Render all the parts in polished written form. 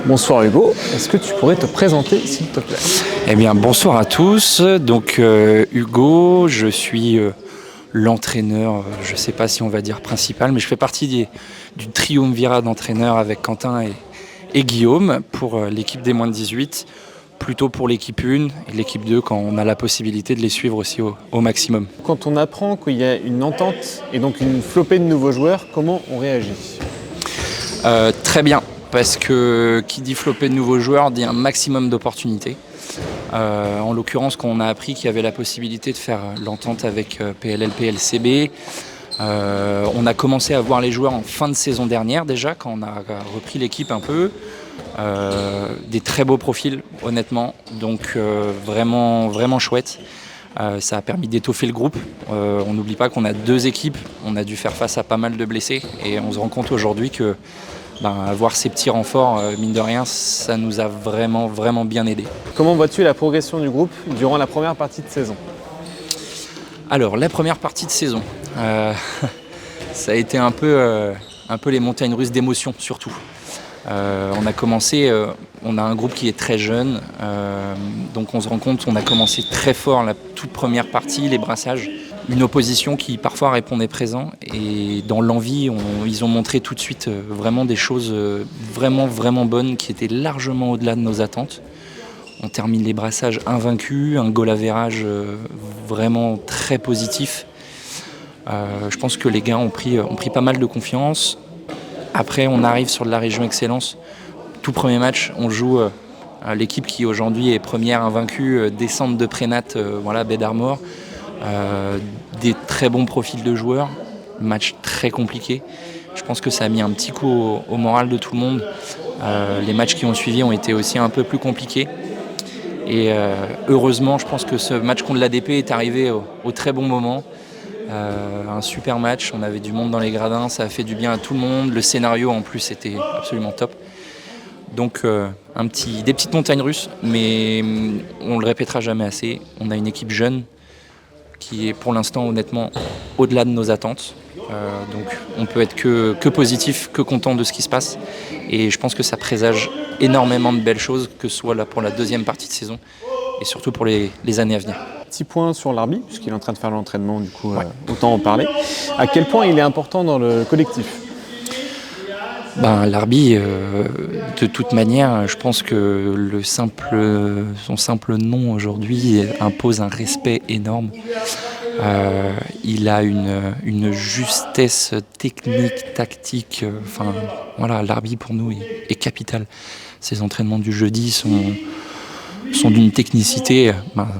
Bonsoir Hugo, est-ce que tu pourrais te présenter s'il te plaît? Eh bien, bonsoir à tous. Donc, Hugo, je suis l'entraîneur, je ne sais pas si on va dire principal, mais je fais partie du triumvirat d'entraîneurs avec Quentin et Guillaume pour l'équipe des moins de 18, plutôt pour l'équipe 1 et l'équipe 2 quand on a la possibilité de les suivre aussi au maximum. Quand on apprend qu'il y a une entente et donc une flopée de nouveaux joueurs, comment on réagit? Très bien, parce que qui dit flopée de nouveaux joueurs dit un maximum d'opportunités. En l'occurrence, quand on a appris qu'il y avait la possibilité de faire l'entente avec PLL, PLCB, on a commencé à voir les joueurs en fin de saison dernière déjà, quand on a repris l'équipe un peu. Des très beaux profils, honnêtement, donc vraiment, vraiment chouette. Ça a permis d'étoffer le groupe. On n'oublie pas qu'on a 2 équipes, on a dû faire face à pas mal de blessés et on se rend compte aujourd'hui que avoir ces petits renforts, mine de rien, ça nous a vraiment, vraiment bien aidé. Comment vois-tu la progression du groupe durant la première partie de saison? Alors, la première partie de saison, ça a été un peu les montagnes russes d'émotions surtout. On a commencé, on a un groupe qui est très jeune, donc on se rend compte qu'on a commencé très fort la toute première partie, les brassages. Une opposition qui parfois répondait présent et dans l'envie, ils ont montré tout de suite vraiment des choses vraiment, vraiment bonnes qui étaient largement au-delà de nos attentes. On termine les brassages invaincus, un goal average vraiment très positif. Je pense que les gars ont pris pas mal de confiance. Après, on arrive sur de la région Excellence. Tout premier match, on joue l'équipe qui aujourd'hui est première invaincue, descente de Prénat, Baie d'Armor. Des très bons profils de joueurs. Match très compliqué. Je pense que ça a mis un petit coup au moral de tout le monde. Les matchs qui ont suivi ont été aussi un peu plus compliqués. Et heureusement, je pense que ce match contre l'ADP est arrivé au très bon moment. Un super match, on avait du monde dans les gradins, ça a fait du bien à tout le monde. Le scénario en plus était absolument top. Donc des petites montagnes russes, mais on le répétera jamais assez. On a une équipe jeune qui est pour l'instant honnêtement au-delà de nos attentes. Donc on peut être que positif, que content de ce qui se passe. Et je pense que ça présage énormément de belles choses, que ce soit là pour la deuxième partie de saison et surtout pour les années à venir. Petit point sur l'arbitre, puisqu'il est en train de faire l'entraînement, du coup, autant en parler. À quel point il est important dans le collectif? L'arbitre, de toute manière, je pense que son simple nom aujourd'hui impose un respect énorme. Il a une justesse technique, tactique. L'arbitre pour nous est capital. Ses entraînements du jeudi sont d'une technicité.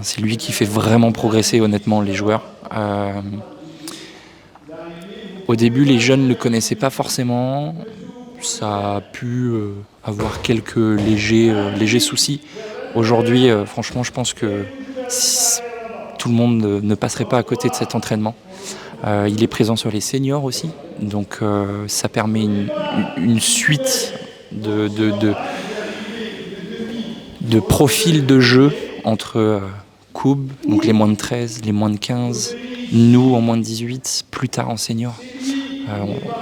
C'est lui qui fait vraiment progresser honnêtement les joueurs. Au début, les jeunes ne le connaissaient pas forcément. Ça a pu avoir quelques légers soucis. Aujourd'hui, franchement, je pense que tout le monde ne passerait pas à côté de cet entraînement. Il est présent sur les seniors aussi, donc ça permet une suite de profils de jeu entre Koub, donc les moins de 13, les moins de 15, nous en moins de 18, plus tard en senior.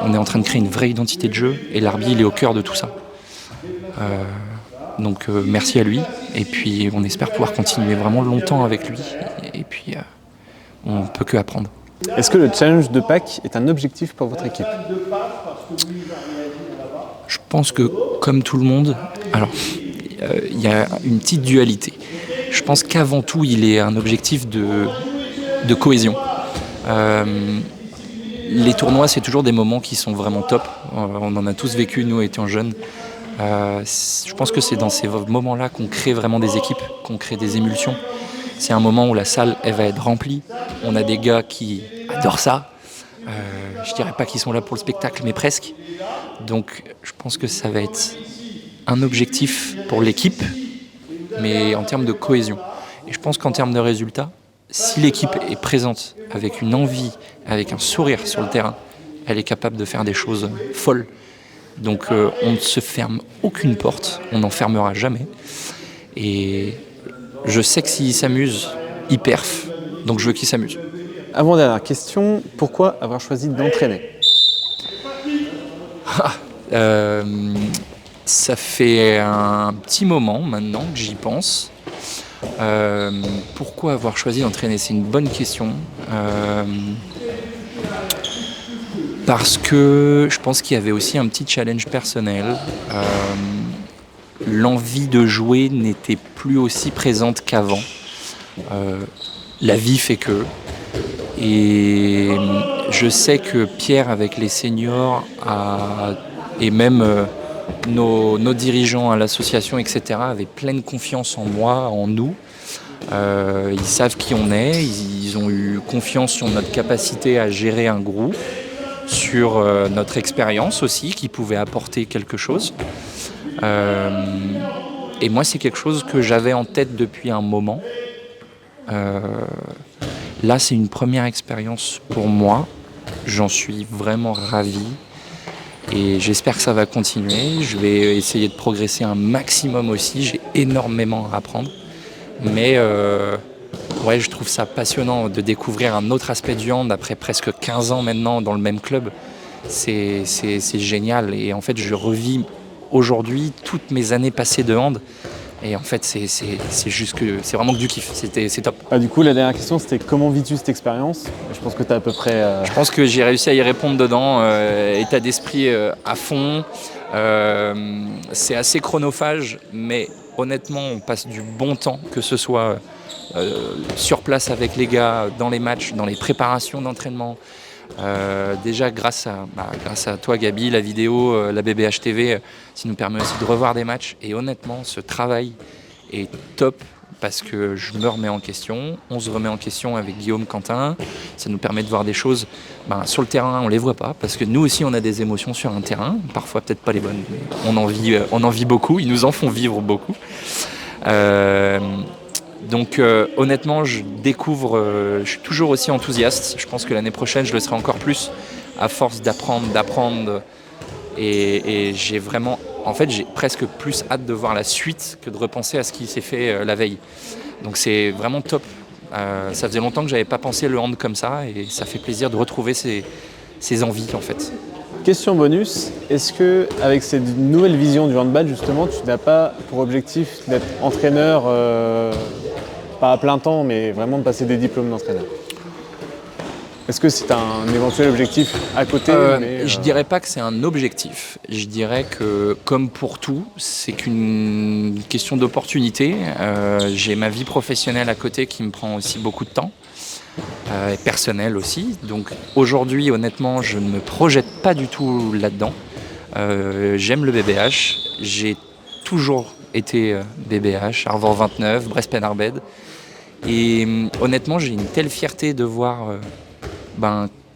On est en train de créer une vraie identité de jeu et l'arbitre il est au cœur de tout ça. Donc merci à lui et puis on espère pouvoir continuer vraiment longtemps avec lui et puis on ne peut que apprendre. Est-ce que le challenge de Pâques est un objectif pour votre équipe? Je pense que comme tout le monde, il y a une petite dualité. Je pense qu'avant tout il est un objectif de cohésion. Les tournois, c'est toujours des moments qui sont vraiment top. On en a tous vécu, nous, étant jeunes. Je pense que c'est dans ces moments-là qu'on crée vraiment des équipes, qu'on crée des émulsions. C'est un moment où la salle, elle va être remplie. On a des gars qui adorent ça. Je dirais pas qu'ils sont là pour le spectacle, mais presque. Donc, je pense que ça va être un objectif pour l'équipe, mais en termes de cohésion. Et je pense qu'en termes de résultats, si l'équipe est présente avec une envie, avec un sourire sur le terrain, elle est capable de faire des choses folles. Donc on ne se ferme aucune porte, on n'en fermera jamais. Et je sais que s'il s'amuse, il perf, donc je veux qu'il s'amuse. Avant-dernière question, pourquoi avoir choisi d'entraîner? Ça fait un petit moment maintenant que j'y pense. Pourquoi avoir choisi d'entraîner? C'est une bonne question. Parce que je pense qu'il y avait aussi un petit challenge personnel. L'envie de jouer n'était plus aussi présente qu'avant. La vie fait que. Et je sais que Pierre, avec les seniors, et même nos dirigeants à l'association, etc., avaient pleine confiance en moi, en nous. Ils savent qui on est, ils ont eu confiance sur notre capacité à gérer un groupe, sur notre expérience aussi, qui pouvait apporter quelque chose. Et moi, c'est quelque chose que j'avais en tête depuis un moment. Là, c'est une première expérience pour moi. J'en suis vraiment ravi. Et j'espère que ça va continuer. Je vais essayer de progresser un maximum aussi. J'ai énormément à apprendre. Mais ouais, je trouve ça passionnant de découvrir un autre aspect du hand après presque 15 ans maintenant dans le même club. C'est génial. Et en fait, je revis aujourd'hui toutes mes années passées de hand. Et en fait, c'est juste que c'est vraiment que du kiff. C'est top. Du coup, la dernière question, c'était comment vis-tu cette expérience? Je pense que tu as à peu près... Je pense que j'ai réussi à y répondre dedans. État d'esprit à fond. C'est assez chronophage, mais honnêtement, on passe du bon temps, que ce soit sur place avec les gars, dans les matchs, dans les préparations d'entraînement. Déjà grâce à toi Gabi, la vidéo, la BBH TV, ça nous permet aussi de revoir des matchs. Et honnêtement, ce travail est top parce que je me remets en question, on se remet en question avec Guillaume, Quentin. Ça nous permet de voir des choses sur le terrain, on les voit pas parce que nous aussi on a des émotions sur un terrain, parfois peut-être pas les bonnes, mais on en vit beaucoup, ils nous en font vivre beaucoup. Donc honnêtement, je découvre, je suis toujours aussi enthousiaste. Je pense que l'année prochaine, je le serai encore plus à force d'apprendre. Et j'ai vraiment, en fait, j'ai presque plus hâte de voir la suite que de repenser à ce qui s'est fait la veille. Donc c'est vraiment top. Ça faisait longtemps que j'avais pas pensé le hand comme ça et ça fait plaisir de retrouver ces envies en fait. Question bonus, est-ce que avec cette nouvelle vision du handball justement, tu n'as pas pour objectif d'être entraîneur pas à plein temps, mais vraiment de passer des diplômes d'entraîneur? Est-ce que c'est un éventuel objectif à côté? Je dirais pas que c'est un objectif. Je dirais que, comme pour tout, c'est qu'une question d'opportunité. J'ai ma vie professionnelle à côté qui me prend aussi beaucoup de temps, et personnelle aussi. Donc aujourd'hui, honnêtement, je ne me projette pas du tout là-dedans. J'aime le BBH. J'ai toujours été BBH, Arvor 29, Brest-Pen Arbed. Et honnêtement, j'ai une telle fierté de voir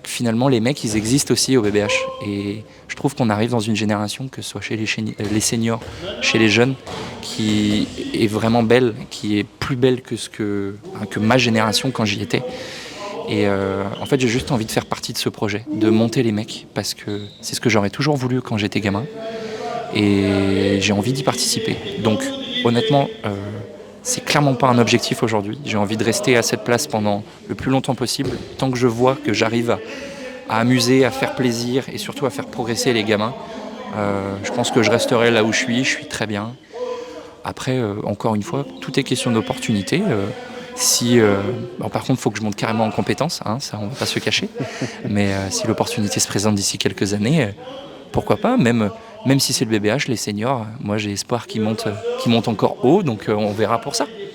finalement les mecs, ils existent aussi au BBH. Et je trouve qu'on arrive dans une génération, que ce soit chez les seniors, chez les jeunes, qui est vraiment belle, qui est plus belle que ma génération quand j'y étais. Et en fait, j'ai juste envie de faire partie de ce projet, de monter les mecs, parce que c'est ce que j'aurais toujours voulu quand j'étais gamin. Et j'ai envie d'y participer. Donc honnêtement, c'est clairement pas un objectif aujourd'hui. J'ai envie de rester à cette place pendant le plus longtemps possible, tant que je vois que j'arrive à amuser, à faire plaisir et surtout à faire progresser les gamins. Je pense que je resterai là où je suis très bien. Après, encore une fois, tout est question d'opportunité. Par contre, il faut que je monte carrément en compétences, ça on va pas se cacher. Mais si l'opportunité se présente d'ici quelques années, pourquoi pas, même si c'est le BBH, les seniors, moi j'ai espoir qu'ils montent encore haut, donc on verra pour ça.